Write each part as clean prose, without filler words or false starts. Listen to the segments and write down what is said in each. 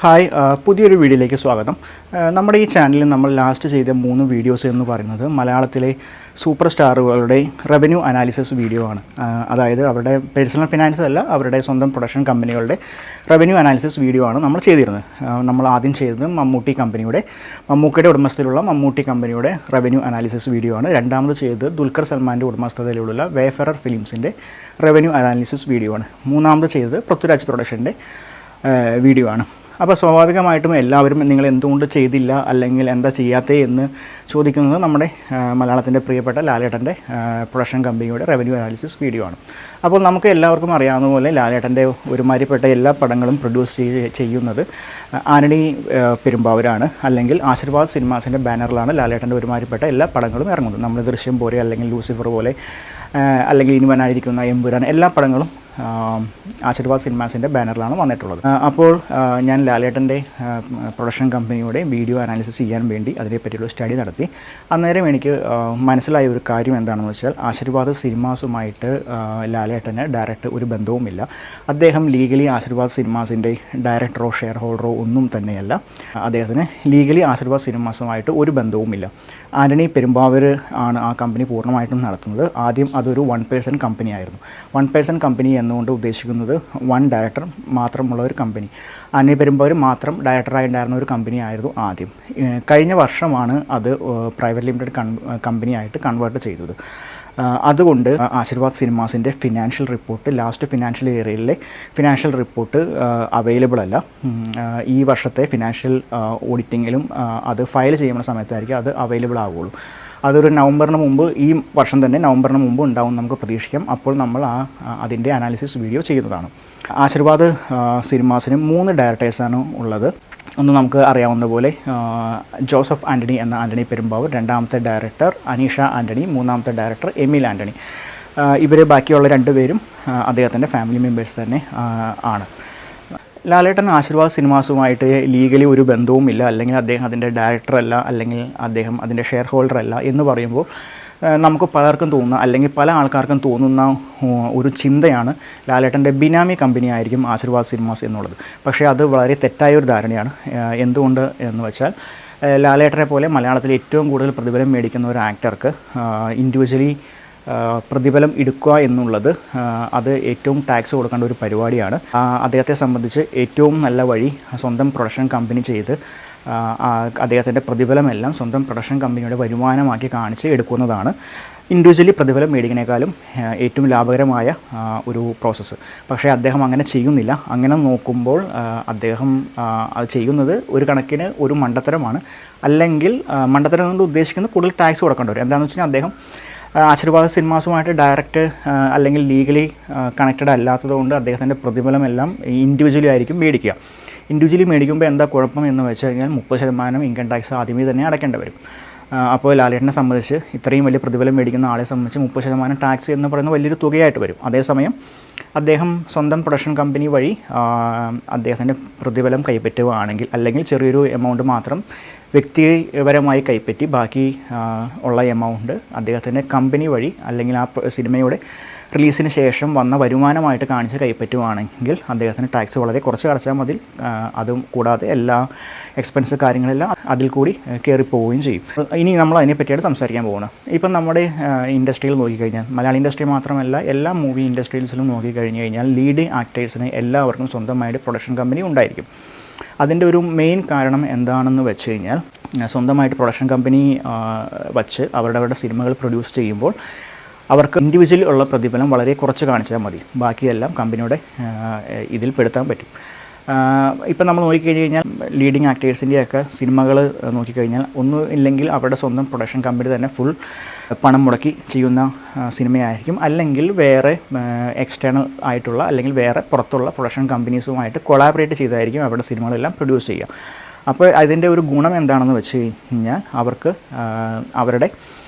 Hi പുതിയൊരു വീഡിയോയിലേക്ക് സ്വാഗതം. നമ്മുടെ ഈ ചാനലിൽ നമ്മൾ ലാസ്റ്റ് ചെയ്ത 3 വീഡിയോസ് എന്ന് പറയുന്നത് മലയാളത്തിലെ സൂപ്പർ സ്റ്റാറുകളുടെ റവന്യൂ അനാലിസിസ് വീഡിയോ ആണ്. അതായത് അവരുടെ പേഴ്സണൽ ഫിനാൻസ് അല്ല, അവരുടെ സ്വന്തം പ്രൊഡക്ഷൻ കമ്പനികളുടെ റവന്യൂ അനാലിസിസ് വീഡിയോ ആണ് നമ്മൾ ചെയ്തിരുന്നത്. നമ്മൾ ആദ്യം ചെയ്തത് മമ്മൂക്കയുടെ ഉടമസ്ഥതയിലുള്ള മമ്മൂട്ടി കമ്പനിയുടെ റവന്യൂ അനാലിസിസ് വീഡിയോ ആണ്. രണ്ടാമത് ചെയ്തത് ദുൽഖർ സൽമാൻ്റെ ഉടമസ്ഥതയിലുള്ള വേഫറർ ഫിലിംസിൻ്റെ റവന്യൂ അനാലിസിസ് വീഡിയോ ആണ്. മൂന്നാമത് ചെയ്തത് പൃഥ്വിരാജ് പ്രൊഡക്ഷൻ്റെ വീഡിയോ ആണ്. അപ്പോൾ സ്വാഭാവികമായിട്ടും എല്ലാവരും നിങ്ങൾ എന്തുകൊണ്ട് ചെയ്തില്ല അല്ലെങ്കിൽ എന്താ ചെയ്യാത്തേ എന്ന് ചോദിക്കുന്നത് നമ്മുടെ മലയാളത്തിൻ്റെ പ്രിയപ്പെട്ട ലാലേട്ടൻ്റെ പ്രൊഡക്ഷൻ കമ്പനിയുടെ റവന്യൂ അനാലിസിസ് വീഡിയോ ആണ്. അപ്പോൾ നമുക്ക് എല്ലാവർക്കും അറിയാവുന്ന പോലെ ലാലേട്ടൻ്റെ ഒരുമാതിരിപ്പെട്ട എല്ലാ പടങ്ങളും പ്രൊഡ്യൂസ് ചെയ്യുന്നത് ആന്റണി പെരുമ്പാവൂരാണ്. അല്ലെങ്കിൽ ആശീർവാദ് സിനിമാസിൻ്റെ ബാനറിലാണ് ലാലേട്ടൻ്റെ ഒരുമാതിരിപ്പെട്ട എല്ലാ പടങ്ങളും ഇറങ്ങുന്നത്. നമ്മൾ ദൃശ്യം പോലെ അല്ലെങ്കിൽ ലൂസിഫർ പോലെ അല്ലെങ്കിൽ ഇനി വരാനിരിക്കുന്ന എമ്പുരാൻ എല്ലാ പടങ്ങളും ആശീർവാദ് സിനിമാസിൻ്റെ ബാനറിലാണ് വന്നിട്ടുള്ളത്. അപ്പോൾ ഞാൻ ലാലേട്ടൻ്റെ പ്രൊഡക്ഷൻ കമ്പനിയുടെ വീഡിയോ അനാലിസിസ് ചെയ്യാൻ വേണ്ടി അതിനെപ്പറ്റിയുള്ള സ്റ്റഡി നടത്തി. അന്നേരം എനിക്ക് മനസ്സിലായ ഒരു കാര്യം എന്താണെന്ന് വെച്ചാൽ ആശീർവാദ് സിനിമാസുമായിട്ട് ലാലേട്ടന് ഡയറക്റ്റ് ഒരു ബന്ധവുമില്ല. അദ്ദേഹം ലീഗലി ആശീർവാദ് സിനിമാസിൻ്റെ ഡയറക്ടറോ ഷെയർ ഹോൾഡറോ ഒന്നും തന്നെയല്ല. അദ്ദേഹത്തിന് ലീഗലി ആശീർവാദ് സിനിമാസുമായിട്ട് ഒരു ബന്ധവുമില്ല. ആന്റണി പെരുമ്പാവൂർ ആണ് ആ കമ്പനി പൂർണ്ണമായിട്ടും നടത്തുന്നത്. ആദ്യം അതൊരു 1% കമ്പനിയായിരുന്നു. 1% കമ്പനി എന്നുകൊണ്ട് ഉദ്ദേശിക്കുന്നത് 1 ഡയറക്ടർ മാത്രമുള്ള ഒരു കമ്പനി. ആന്റണി പെരുമ്പാവൂർ മാത്രം ഡയറക്ടറായിട്ടുണ്ടായിരുന്ന ഒരു കമ്പനി ആയിരുന്നു ആദ്യം. കഴിഞ്ഞ വർഷമാണ് അത് പ്രൈവറ്റ് ലിമിറ്റഡ് കമ്പനിയായിട്ട് കൺവേർട്ട് ചെയ്തത്. അതുകൊണ്ട് ആശീർവാദ് സിനിമാസിൻ്റെ ഫിനാൻഷ്യൽ റിപ്പോർട്ട്, ലാസ്റ്റ് ഫിനാൻഷ്യൽ ഇയറിലെ ഫിനാൻഷ്യൽ റിപ്പോർട്ട് അവൈലബിൾ അല്ല. ഈ വർഷത്തെ ഫിനാൻഷ്യൽ ഓഡിറ്റിങ്ങിലും അത് ഫയൽ ചെയ്യുന്ന സമയത്തായിരിക്കും അത് അവൈലബിൾ ആവുകയുള്ളൂ. അതൊരു നവംബറിന് മുമ്പ്, ഈ വർഷം തന്നെ നവംബറിന് മുമ്പ് ഉണ്ടാവും നമുക്ക് പ്രതീക്ഷിക്കാം. അപ്പോൾ നമ്മൾ അതിൻ്റെ അനാലിസിസ് വീഡിയോ ചെയ്യുന്നതാണ്. ആശീർവാദ് സിനിമാസിന് 3 ഡയറക്ടേഴ്സാണ് ഉള്ളത്. ഒന്ന് നമുക്ക് അറിയാവുന്ന പോലെ ജോസഫ് ആൻ്റണി എന്ന ആൻ്റണി പെരുമ്പാവൂർ, രണ്ടാമത്തെ ഡയറക്ടർ അനീഷ ആൻ്റണി, മൂന്നാമത്തെ ഡയറക്ടർ എമിൽ ആൻ്റണി. ഇവർ ബാക്കിയുള്ള 2 പേരും അദ്ദേഹത്തിൻ്റെ ഫാമിലി മെമ്പേഴ്സ് തന്നെ ആണ്. ലാലേട്ടൻ ആശീർവാദ് സിനിമാസുമായിട്ട് ലീഗലി ഒരു ബന്ധവുമില്ല, അല്ലെങ്കിൽ അദ്ദേഹം അതിൻ്റെ ഡയറക്ടറല്ല, അല്ലെങ്കിൽ അദ്ദേഹം അതിൻ്റെ ഷെയർ ഹോൾഡർ അല്ല എന്ന് പറയുമ്പോൾ നമുക്ക് പലർക്കും തോന്നുന്ന, അല്ലെങ്കിൽ പല ആൾക്കാർക്കും തോന്നുന്ന ഒരു ചിന്തയാണ് ലാലേട്ടൻ്റെ ബിനാമി കമ്പനി ആയിരിക്കും ആശീർവാദ് സിനിമാസ് എന്നുള്ളത്. പക്ഷേ അത് വളരെ തെറ്റായൊരു ധാരണയാണ്. എന്തുകൊണ്ട് എന്ന് വെച്ചാൽ ലാലേട്ടനെ പോലെ മലയാളത്തിൽ ഏറ്റവും കൂടുതൽ പ്രതിഫലം മേടിക്കുന്ന ഒരു ആക്ടർക്ക് ഇൻഡിവിജ്വലി പ്രതിഫലം എടുക്കുക എന്നുള്ളത് അത് ഏറ്റവും ടാക്സ് കൊടുക്കേണ്ട ഒരു പരിപാടിയാണ്. അദ്ദേഹത്തെ സംബന്ധിച്ച് ഏറ്റവും നല്ല വഴി സ്വന്തം പ്രൊഡക്ഷൻ കമ്പനി ചെയ്ത് അദ്ദേഹത്തിൻ്റെ പ്രതിഫലമെല്ലാം സ്വന്തം പ്രൊഡക്ഷൻ കമ്പനിയുടെ വരുമാനമാക്കി കാണിച്ച് എടുക്കുന്നതാണ് ഇൻഡിവിജ്വലി പ്രതിഫലം മേടിക്കുന്നതിനേക്കാളും ഏറ്റവും ലാഭകരമായ ഒരു പ്രോസസ്സ്. പക്ഷേ അദ്ദേഹം അങ്ങനെ ചെയ്യുന്നില്ല. അങ്ങനെ നോക്കുമ്പോൾ അദ്ദേഹം അത് ചെയ്യുന്നത് ഒരു കണക്കിന് ഒരു മണ്ടത്തരമാണ്. അല്ലെങ്കിൽ മണ്ടത്തരം കൊണ്ട് ഉദ്ദേശിക്കുന്നത് കൂടുതൽ ടാക്സ് കൊടുക്കേണ്ടി വരും. എന്താണെന്ന് വെച്ച് കഴിഞ്ഞാൽ അദ്ദേഹം ആശീർവാദ് സിനിമാസുമായിട്ട് ഡയറക്റ്റ് അല്ലെങ്കിൽ ലീഗലി കണക്റ്റഡ് അല്ലാത്തതുകൊണ്ട് അദ്ദേഹത്തിൻ്റെ പ്രതിഫലമെല്ലാം ഇൻഡിവിജ്വലി ആയിരിക്കും മേടിക്കുക. ഇൻഡിവിജ്വലി മേടിക്കുമ്പോൾ എന്താ കുഴപ്പം എന്ന് വെച്ച് കഴിഞ്ഞാൽ 30% ഇൻകം ടാക്സ് ആദ്യമേ തന്നെ അടയ്ക്കേണ്ടി വരും. അപ്പോൾ ലാലേട്ടനെ സംബന്ധിച്ച് ഇത്രയും വലിയ പ്രതിഫലം മേടിക്കുന്ന ആളെ സംബന്ധിച്ച് 30% ടാക്സ് എന്ന് പറയുന്നത് വലിയൊരു തുകയായിട്ട് വരും. അതേസമയം അദ്ദേഹം സ്വന്തം പ്രൊഡക്ഷൻ കമ്പനി വഴി അദ്ദേഹത്തിൻ്റെ പ്രതിഫലം കൈപ്പറ്റുകയാണെങ്കിൽ, അല്ലെങ്കിൽ ചെറിയൊരു എമൗണ്ട് മാത്രം വ്യക്തിപരമായി കൈപ്പറ്റി ബാക്കി ഉള്ള എമൗണ്ട് അദ്ദേഹത്തിൻ്റെ കമ്പനി വഴി അല്ലെങ്കിൽ ആ സിനിമയുടെ റിലീസിന് ശേഷം വന്ന വരുമാനമായിട്ട് കാണിച്ച് കൈപ്പറ്റുവാണെങ്കിൽ അദ്ദേഹത്തിന് ടാക്സ് വളരെ കുറച്ച് അടച്ചാൽ മതി. അതും കൂടാതെ എല്ലാ എക്സ്പെൻസ് കാര്യങ്ങളെല്ലാം അതിൽ കൂടി കയറിപ്പോവുകയും ചെയ്യും. ഇനി നമ്മൾ അതിനെപ്പറ്റിയാണ് സംസാരിക്കാൻ പോകുന്നത്. ഇപ്പം നമ്മുടെ ഇൻഡസ്ട്രിയിൽ നോക്കിക്കഴിഞ്ഞാൽ, മലയാള ഇൻഡസ്ട്രി മാത്രമല്ല എല്ലാ മൂവി ഇൻഡസ്ട്രീസിലും നോക്കിക്കഴിഞ്ഞ് കഴിഞ്ഞാൽ ലീഡിങ് ആക്ടേഴ്സിന് എല്ലാവർക്കും സ്വന്തമായിട്ട് പ്രൊഡക്ഷൻ കമ്പനി ഉണ്ടായിരിക്കും. അതിൻ്റെ ഒരു മെയിൻ കാരണം എന്താണെന്ന് വെച്ച് കഴിഞ്ഞാൽ, സ്വന്തമായിട്ട് പ്രൊഡക്ഷൻ കമ്പനി വച്ച് അവരുടെ സിനിമകൾ പ്രൊഡ്യൂസ് ചെയ്യുമ്പോൾ അവർക്ക് ഇൻഡിവിജ്വലി ഉള്ള പ്രതിഫലം വളരെ കുറച്ച് കാണിച്ചാൽ മതി. ബാക്കിയെല്ലാം കമ്പനിയുടെ ഇതിൽ പെടുത്താൻ പറ്റും. ഇപ്പം നമ്മൾ നോക്കിക്കഴിഞ്ഞ് കഴിഞ്ഞാൽ ലീഡിങ് ആക്ടേഴ്സിൻ്റെയൊക്കെ സിനിമകൾ നോക്കിക്കഴിഞ്ഞാൽ ഒന്നും ഇല്ലെങ്കിൽ അവരുടെ സ്വന്തം പ്രൊഡക്ഷൻ കമ്പനി തന്നെ ഫുൾ പണം മുടക്കി ചെയ്യുന്ന സിനിമയായിരിക്കും. അല്ലെങ്കിൽ വേറെ എക്സ്റ്റേണൽ ആയിട്ടുള്ള അല്ലെങ്കിൽ വേറെ പുറത്തുള്ള പ്രൊഡക്ഷൻ കമ്പനീസുമായിട്ട് കൊളാബറേറ്റ് ചെയ്തായിരിക്കും അവരുടെ സിനിമകളെല്ലാം പ്രൊഡ്യൂസ് ചെയ്യുക. അപ്പോൾ അതിൻ്റെ ഒരു ഗുണം എന്താണെന്ന് വെച്ച് കഴിഞ്ഞാൽ അവർക്ക് അവരുടെ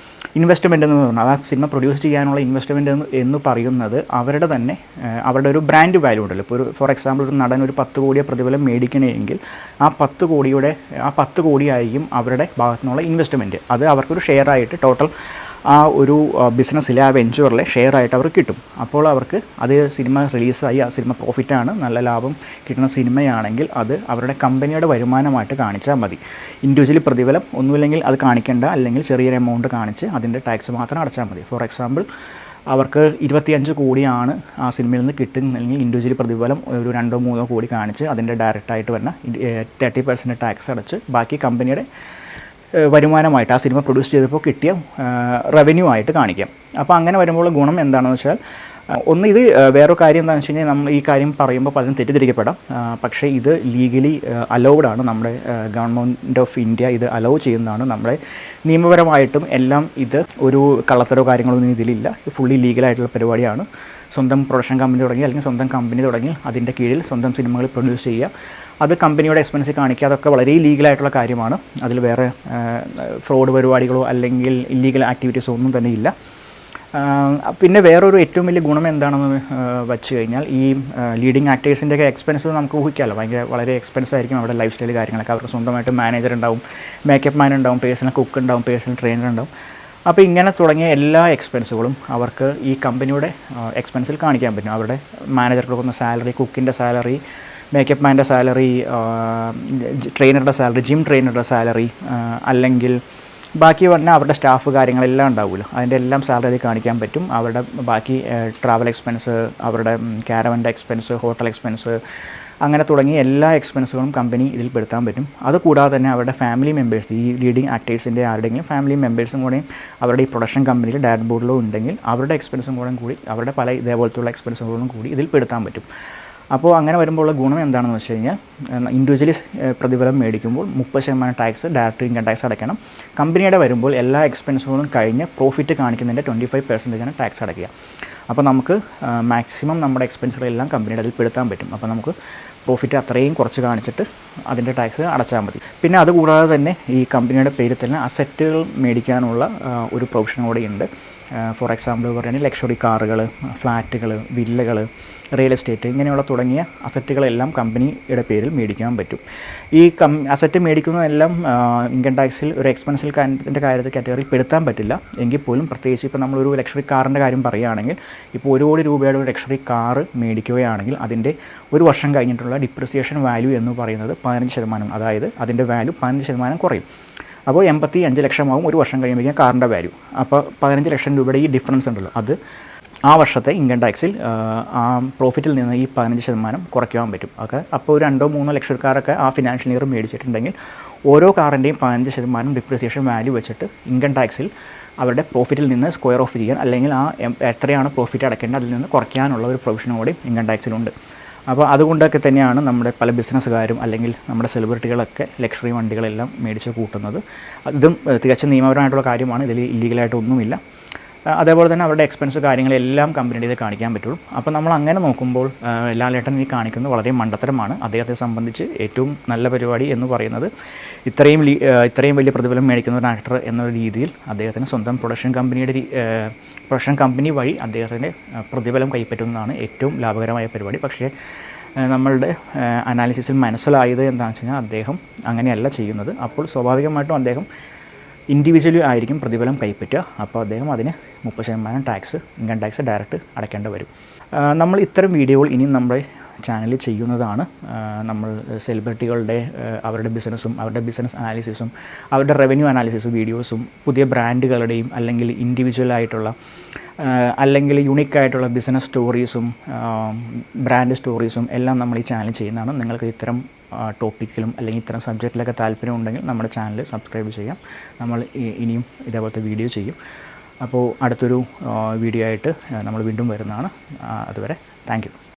ഇൻവെസ്റ്റ്മെൻ്റ് എന്ന് പറഞ്ഞാൽ, ആ സിനിമ പ്രൊഡ്യൂസ് ചെയ്യാനുള്ള ഇൻവെസ്റ്റ്മെൻറ്റ് എന്ന് പറയുന്നത് അവരുടെ തന്നെ അവരുടെ ഒരു ബ്രാൻഡ് വാല്യൂ ഉണ്ടല്ലോ. ഇപ്പോൾ ഒരു ഫോർ എക്സാമ്പിൾ ഒരു നടൻ ഒരു 10 കോടിയെ പ്രതിഫലം മേടിക്കണമെങ്കിൽ ആ 10 കോടിയായിരിക്കും അവരുടെ ഭാഗത്തു നിന്നുള്ള ഇൻവെസ്റ്റ്മെൻറ്റ്. അത് അവർക്കൊരു ഷെയർ ആയിട്ട് ടോട്ടൽ ആ ഒരു ബിസിനസ്സിലെ ആ വെഞ്ചറിലെ ഷെയർ ആയിട്ട് അവർക്ക് കിട്ടും. അപ്പോൾ അവർക്ക് അത് സിനിമ റിലീസായി ആ സിനിമ പ്രോഫിറ്റാണ്, നല്ല ലാഭം കിട്ടുന്ന സിനിമയാണെങ്കിൽ അത് അവരുടെ കമ്പനിയുടെ വരുമാനമായിട്ട് കാണിച്ചാൽ മതി. ഇൻഡിവിജ്വലി പ്രതിഫലം ഒന്നുമില്ലെങ്കിൽ അത് കാണിക്കേണ്ട, അല്ലെങ്കിൽ ചെറിയൊരു എമൗണ്ട് കാണിച്ച് അതിൻ്റെ ടാക്സ് മാത്രം അടച്ചാൽ മതി. ഫോർ എക്സാമ്പിൾ അവർക്ക് 25 കോടിയാണ് ആ സിനിമയിൽ നിന്ന് കിട്ടുന്നതെങ്കിൽ ഇൻഡിവിജ്വലി പ്രതിഫലം ഒരു 2-3 കോടി കാണിച്ച് അതിൻ്റെ ഡയറക്റ്റായിട്ട് വരുന്ന 30% ടാക്സ് അടച്ച് ബാക്കി കമ്പനിയുടെ വരുമാനമായിട്ട് ആ സിനിമ പ്രൊഡ്യൂസ് ചെയ്തപ്പോൾ കിട്ടിയ റവന്യൂ ആയിട്ട് കാണിക്കാം. അപ്പോൾ അങ്ങനെ വരുമ്പോൾ ഗുണം എന്താണെന്ന് വെച്ചാൽ, ഒന്ന് ഇത് വേറൊരു കാര്യം എന്താണെന്ന് വെച്ച് കഴിഞ്ഞാൽ, നമ്മൾ ഈ കാര്യം പറയുമ്പോൾ പലരും തെറ്റിദ്ധരിക്കപ്പെടാം. പക്ഷേ ഇത് ലീഗലി അലൗഡാണ്. നമ്മുടെ ഗവൺമെൻറ് ഓഫ് ഇന്ത്യ ഇത് അലൗ ചെയ്യുന്നതാണ്. നമ്മുടെ നിയമപരമായിട്ടും എല്ലാം ഇത് ഒരു കള്ളത്തരോ കാര്യങ്ങളൊന്നും ഇതിലില്ല. ഫുള്ളി ലീഗലായിട്ടുള്ള പരിപാടിയാണ്. സ്വന്തം പ്രൊഡക്ഷൻ കമ്പനി തുടങ്ങി അല്ലെങ്കിൽ സ്വന്തം കമ്പനി തുടങ്ങി അതിൻ്റെ കീഴിൽ സ്വന്തം സിനിമകൾ പ്രൊഡ്യൂസ് ചെയ്യുക, അത് കമ്പനിയുടെ എക്സ്പെൻസ് കാണിക്കുക, അതൊക്കെ വളരെ ലീഗലായിട്ടുള്ള കാര്യമാണ്. അതിൽ വേറെ ഫ്രോഡ് പരിപാടികളോ അല്ലെങ്കിൽ ഇല്ലീഗൽ ആക്ടിവിറ്റീസോ ഒന്നും തന്നെ ഇല്ല. പിന്നെ വേറൊരു ഏറ്റവും വലിയ ഗുണം എന്താണെന്ന് വെച്ച് കഴിഞ്ഞാൽ, ഈ ലീഡിങ് ആക്ടേഴ്സിൻ്റെയൊക്കെ എക്സ്പെൻസ് നമുക്ക് ഊഹിക്കാമല്ലോ. വളരെ എക്സ്പെൻസ് ആയിരിക്കും അവരുടെ ലൈഫ് സ്റ്റൈൽ കാര്യങ്ങളൊക്കെ. അവർക്ക് സ്വന്തമായിട്ട് മാനേജർ ഉണ്ടാവും, മേക്കപ്പ് മാൻ ഉണ്ടാവും, പേഴ്സണൽ കുക്ക് ഉണ്ടാവും, പേഴ്സണൽ ട്രെയിനർ ഉണ്ടാവും. അപ്പോൾ ഇങ്ങനെ തുടങ്ങിയ എല്ലാ എക്സ്പെൻസുകളും അവർക്ക് ഈ കമ്പനിയുടെ എക്സ്പെൻസിൽ കാണിക്കാൻ പറ്റും. അവരുടെ മാനേജർക്ക് കൊടുക്കുന്ന സാലറി, കുക്കിൻ്റെ സാലറി, മേക്കപ്പ് മാൻ്റെ സാലറി, ട്രെയിനറുടെ സാലറി, ജിം ട്രെയിനറുടെ സാലറി, അല്ലെങ്കിൽ ബാക്കി പറഞ്ഞാൽ അവരുടെ സ്റ്റാഫ് കാര്യങ്ങളെല്ലാം ഉണ്ടാവുമല്ലോ, അതിൻ്റെ എല്ലാം സാലറി അതിൽ കാണിക്കാൻ പറ്റും. അവരുടെ ബാക്കി ട്രാവൽ എക്സ്പെൻസ്, അവരുടെ ക്യാരവൻ്റെ എക്സ്പെൻസ്, ഹോട്ടൽ എക്സ്പെൻസ്, അങ്ങനെ തുടങ്ങിയ എല്ലാ എക്സ്പെൻസുകളും കമ്പനി ഇതിൽ പെടുത്താൻ പറ്റും. അതുകൂടാതെ തന്നെ അവരുടെ ഫാമിലി മെമ്പേഴ്സ്, ഈ ലീഡിങ് ആക്ടേഴ്സിൻ്റെ ആരുടെയെങ്കിലും ഫാമിലി മെമ്പേഴ്സും കൂടെയും അവരുടെ ഈ പ്രൊഡക്ഷൻ കമ്പനിയിൽ ഡാറ്റ് ബോർഡിലോ ഉണ്ടെങ്കിൽ അവരുടെ എക്സ്പെൻസും കൂടി അവരുടെ പല ഇതേപോലത്തുള്ള എക്സ്പെൻസുകളും കൂടി ഇതിൽ പെടുത്താൻ പറ്റും. അപ്പോൾ അങ്ങനെ വരുമ്പോൾ ഗുണം എന്താണെന്ന് വെച്ച് കഴിഞ്ഞാൽ, ഇൻഡിവിജ്വലി പ്രതിഫലം മേടിക്കുമ്പോൾ 30% ടാക്സ് ഡയറക്റ്റ് ഇൻകം ടാക്സ് അടയ്ക്കണം. കമ്പനിയുടെ വരുമ്പോൾ എല്ലാ എക്സ്പെൻസുകളും കഴിഞ്ഞ് പ്രോഫിറ്റ് കാണിക്കുന്നതിൻ്റെ 25% ടാക്സ് അടയ്ക്കുക. അപ്പോൾ നമുക്ക് മാക്സിമം നമ്മുടെ എക്സ്പെൻസുകളെല്ലാം കമ്പനിയുടെ അതിൽ പെടുത്താൻ പറ്റും. അപ്പോൾ നമുക്ക് പ്രോഫിറ്റ് അത്രയും കുറച്ച് കാണിച്ചിട്ട് അതിൻ്റെ ടാക്സ് അടച്ചാൽ മതി. പിന്നെ അതുകൂടാതെ തന്നെ ഈ കമ്പനിയുടെ പേരിൽ തന്നെ അസറ്റുകൾ മേടിക്കാനുള്ള ഒരു പ്രൊവിഷൻ കൂടെ ഉണ്ട്. ഫോർ എക്സാമ്പിൾ പറയുകയാണെങ്കിൽ ലക്ഷറി കാറുകൾ, ഫ്ലാറ്റുകൾ, വില്ലകൾ, റിയൽ എസ്റ്റേറ്റ്, ഇങ്ങനെയുള്ള തുടങ്ങിയ അസറ്റുകളെല്ലാം കമ്പനിയുടെ പേരിൽ മേടിക്കാൻ പറ്റും. ഈ അസറ്റ് മേടിക്കുന്നതെല്ലാം ഇൻകം ടാക്സിൽ ഒരു എക്സ്പെൻസിൽ കാര്യത്തിൽ കാറ്റഗറിയിൽ പെടുത്താൻ പറ്റില്ല. എങ്കിൽ പോലും പ്രത്യേകിച്ച് ഇപ്പോൾ നമ്മളൊരു ലക്ഷറി കാറിൻ്റെ കാര്യം പറയുകയാണെങ്കിൽ, ഇപ്പോൾ 1 കോടി രൂപയുടെ ഒരു ലക്ഷറി കാറ് മേടിക്കുകയാണെങ്കിൽ അതിൻ്റെ ഒരു വർഷം കഴിഞ്ഞിട്ടുള്ള ഡിപ്രിസിയേഷൻ വാല്യൂ എന്ന് പറയുന്നത് 15%. അതായത് അതിൻ്റെ വാല്യൂ 15% കുറയും. അപ്പോൾ 85 ലക്ഷമാവും ഒരു വർഷം കഴിയുമ്പോഴേക്കും കാറിൻ്റെ വാല്യൂ. അപ്പോൾ 15 ലക്ഷം രൂപയുടെ ഈ ഡിഫറൻസ് ഉണ്ടല്ലോ, അത് ആ വർഷത്തെ ഇൻകം ടാക്സിൽ ആ പ്രോഫിറ്റിൽ നിന്ന് ഈ 15% കുറയ്ക്കാൻ പറ്റും. അപ്പോൾ ഒരു 2-3 ലക്ഷക്കാരൊക്കെ ആ ഫിനാൻഷ്യൽ ഇയർ മേടിച്ചിട്ടുണ്ടെങ്കിൽ ഓരോ കാറിൻ്റെയും 15% ഡിപ്രിസിയേഷൻ വാല്യൂ വെച്ചിട്ട് ഇൻകം ടാക്സിൽ അവരുടെ പ്രോഫിറ്റിൽ നിന്ന് സ്ക്വയർ ഓഫ് ചെയ്യാൻ, അല്ലെങ്കിൽ ആ എത്രയാണ് പ്രോഫിറ്റ് അടയ്ക്കേണ്ടത് അതിൽ നിന്ന് കുറയ്ക്കാനുള്ള ഒരു പ്രൊവിഷനും കൂടി ഇൻകം ടാക്സിലുണ്ട്. അപ്പോൾ അതുകൊണ്ടൊക്കെ തന്നെയാണ് നമ്മുടെ പല ബിസിനസ്സുകാരും അല്ലെങ്കിൽ നമ്മുടെ സെലിബ്രിറ്റികളൊക്കെ ലക്ഷറി വണ്ടികളെല്ലാം മേടിച്ച് കൂട്ടുന്നത്. ഇതും തികച്ചും നിയമപരമായിട്ടുള്ള കാര്യമാണ്, ഇതിൽ ഇല്ലീഗലായിട്ടൊന്നുമില്ല. അതേപോലെ തന്നെ അവരുടെ എക്സ്പെൻസ് കാര്യങ്ങളെല്ലാം കമ്പനിയുടെ ഇത് കാണിക്കാൻ പറ്റുള്ളൂ. അപ്പോൾ നമ്മൾ അങ്ങനെ നോക്കുമ്പോൾ ലാലേട്ടൻ ഈ കാണിക്കുന്നത് വളരെ മണ്ടത്തരമാണ്. അദ്ദേഹത്തെ സംബന്ധിച്ച് ഏറ്റവും നല്ല പരിപാടി എന്ന് പറയുന്നത് ഇത്രയും വലിയ പ്രതിഫലം മേടിക്കുന്ന ഒരു ആക്ടർ എന്നൊരു രീതിയിൽ അദ്ദേഹത്തിന് സ്വന്തം പ്രൊഡക്ഷൻ കമ്പനി വഴി അദ്ദേഹത്തിൻ്റെ പ്രതിഫലം കൈപ്പറ്റുന്നതാണ് ഏറ്റവും ലാഭകരമായ പരിപാടി. പക്ഷേ നമ്മളുടെ അനാലിസിസിൽ മനസ്സിലായത് എന്താണെന്ന് വെച്ച് കഴിഞ്ഞാൽ, അദ്ദേഹം അങ്ങനെയല്ല ചെയ്യുന്നത്. അപ്പോൾ സ്വാഭാവികമായിട്ടും അദ്ദേഹം ഇൻഡിവിജ്വലി ആയിരിക്കും പ്രതിഫലം കൈപ്പറ്റുക. അപ്പോൾ അദ്ദേഹം അതിന് 30% ഇൻകം ടാക്സ് ഡയറക്റ്റ് അടയ്ക്കേണ്ടി വരും. നമ്മൾ ഇത്തരം വീഡിയോകൾ ഇനിയും നമ്മുടെ ചാനലിൽ ചെയ്യുന്നതാണ്. നമ്മൾ സെലിബ്രിറ്റികളുടെ അവരുടെ ബിസിനസ്സും അവരുടെ ബിസിനസ് അനാലിസിസും അവരുടെ റവന്യൂ അനാലിസിസും വീഡിയോസും പുതിയ ബ്രാൻഡുകളുടെയും അല്ലെങ്കിൽ ഇൻഡിവിജ്വലായിട്ടുള്ള അല്ലെങ്കിൽ യുണീക്കായിട്ടുള്ള ബിസിനസ് സ്റ്റോറീസും ബ്രാൻഡ് സ്റ്റോറീസും എല്ലാം നമ്മൾ ഈ ചാനൽ ചെയ്യുന്നതാണ്. നിങ്ങൾക്ക് ഇത്തരം ടോപ്പിക്കിലും അല്ലെങ്കിൽ ഇത്തരം സബ്ജക്റ്റിലൊക്കെ താല്പര്യമുണ്ടെങ്കിൽ നമ്മുടെ ചാനൽ സബ്സ്ക്രൈബ് ചെയ്യാം. നമ്മൾ ഇനിയും ഇതേപോലത്തെ വീഡിയോ ചെയ്യും. അപ്പോൾ അടുത്തൊരു വീഡിയോ ആയിട്ട് നമ്മൾ വീണ്ടും വരുന്നതാണ്. അതുവരെ താങ്ക് യു.